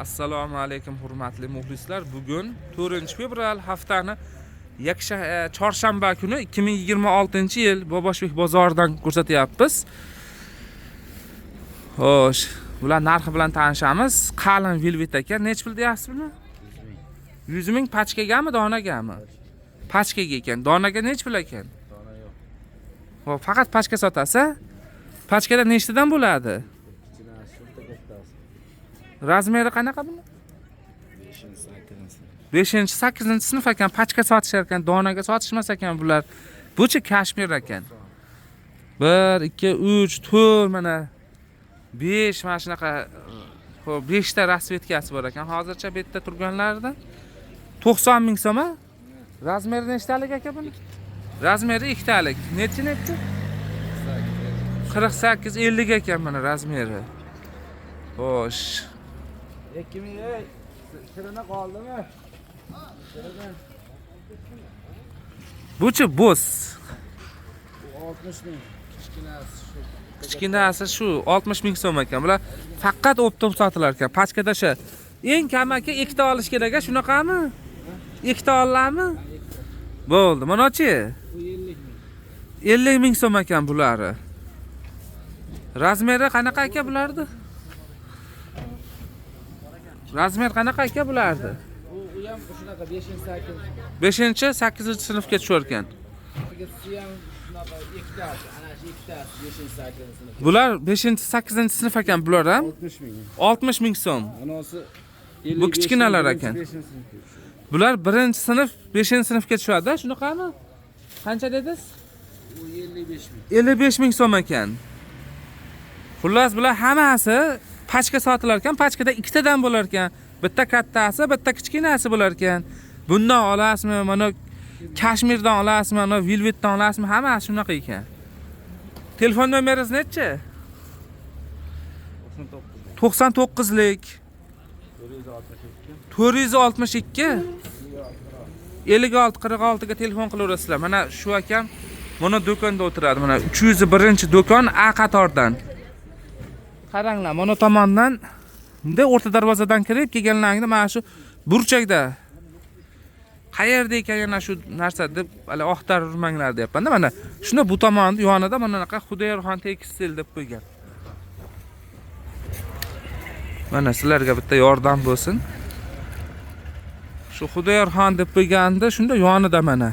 Assalomu alaykum hurmatli muxlislar. Bugun 4-fevral haftani chorshanba kuni 2026-yil Boboshbek bozoridan ko'rsatyapmiz. Xo'sh, bular narxi bilan tanishamiz. Qalin velvet ekan. Nech pul deyapsiz buni? 100 ming pachkagami, donagami? Pachkaga ekan. Donaga nech pul ekan? Dona yo'q. Xo'p, faqat pachka sotasiz? Pachkada nechtadan bo'ladi? Razmeri qanaqa buni? 5-8 sinf ekan, pachka sotishar ekan, donaga sotishmas ekan bular. Buchi kashmir ekan. 1, 2, 3, 4 mana 5 mana shunaqa. Xo'p, 5 ta rasvetkasi bor ekan. Hozircha bu yerda turganlardan 90 ming so'm. Razmeri nechtalik ekan buni? Razmeri 2 talik. Nechi? 48 50 ekan mana razmeri. Xo'sh. 2000 shirina qoldimi? Buchi bo'z. 60 ming. Kichkinasi shu 60 ming so'm ekan. Bular faqat optom sotilar ekan. Pachkada shu eng kamaki 2 ta olish kerak, shunaqami? 2 ta olammi? Bo'ldi. Mana-chi? Bu 50 ming. 50 ming so'm ekan bulari. Razmeri qanaqa ekan bulardi? Razmer qanaqa ekan bulardi? U ham shunaqa 5-8. 5-8 sinfga tushar ekan. Sigirsi ham shunaqa 2 ta, ana shu 2 ta 5-8 sinf. Bular 5-8 sinf ekan bular ham. 60 ming. 60 ming so'm. Anasi Bu kichkinalar ekan. Bular 1-sinf, 5-sinfga tushadi, shunaqami? Qancha dedingiz? U 55 ming. 55 ming so'm ekan. Xullas bular hammasi pachka sotilar ekan. Pachkada 2 tadan bo'lar ekan. Bitta kattasi, bitta kichkinasi bo'lar ekan. Bundan olasizmi? Mana kashmirdan olasizmi? Mana velvetdan olasizmi? Hammasi shunaqa ekan. Telefon nomeringiz nechi? 99lik 462 5646 ga telefon qilaverasizlar. Mana shu akam mana do'konda o'tiradi. Mana 301-do'kon A qatordan. Qaranglar, mana tomondan bunday o'rta darvozadan kirib kelganlaringda mana shu burchakda qayerda ekan yana shu narsa deb hali oxtar urmanglar deyapman-da. Mana shuni bu tomonda yonida mana bunaqa Xudoyorxon tekstil deb qo'ygan. Mana sizlarga bitta yordam bo'lsin. Shu Xudoyorxon deb qo'yganda shunda yonida mana